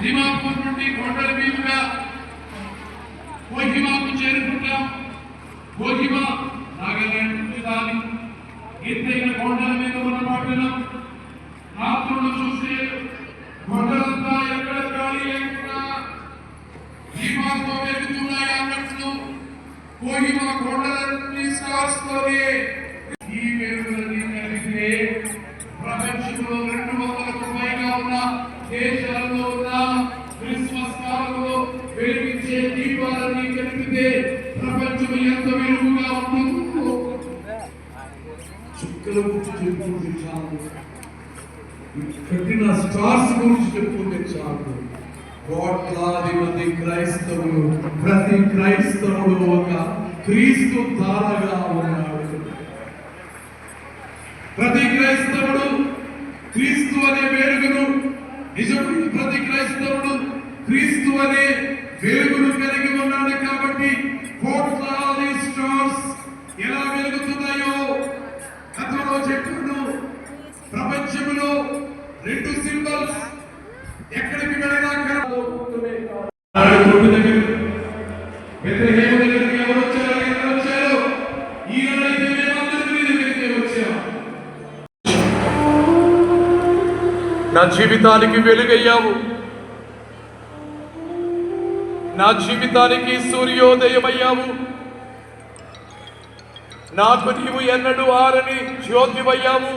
దిమాపూర్ నుండి కొండల మీదుగా కోహిమాకు చేరుకుంటాం. కోహిమా నాగాలాండ్ నుంచి దాని ఎత్తైన కొండల మీద ఉన్న పట్టణం. రాత్రులు చూస్తే కొండలంతా ఎక్కడ గాలి లేకుండా దీపాలతో వెలుగుతున్నాయి అన్నట్లు కోహిమా కొండలన్నీ స్టార్స్ తోనే ఈ వెలుగులన్నీ కలిగితే ప్రపంచంలో 200కు పైగా ఉన్న దేశాల్లో ఉన్న క్రిస్మస్ కాలంలో వెలిగించే దీపాలన్నీ కలిపితే ప్రపంచం ఎంత వెలుగుగా ఉంటుందో చుక్కల గురించి చెప్పుకుంటే చాలు, కట్టిన స్టార్స్ గురించి చెప్పుకుంటే చాలు. కోట్లాది మంది క్రైస్తవులు, ప్రతి క్రైస్తవుడు ఒక క్రీస్తు తారగా ఉన్నాడు. ప్రతి క్రైస్తవుడు క్రీస్తు అనే వెలుగును, నిజమైన ప్రతి క్రైస్తవుడు క్రీస్తు అనే వెలుగును కలిగి ఉన్నాడు. కాబట్టి కోట్లాది స్టార్స్ ఎలా వెలుగుతున్నాయో గతంలో చెప్పాను. ప్రపంచంలో 2 సింబల్స్ ఎక్కడికి వెళ్ళినా ఎవరు వచ్చారు? ఈనాడైతే మేమందరికీ నీ దగ్గరికి వచ్చాం. నా జీవితానికి వెలుగయ్యావు, నా జీవితానికి సూర్యోదయమయ్యావు. నాకు నీవు ఎన్నడూ ఆరని జ్యోతివయ్యావు.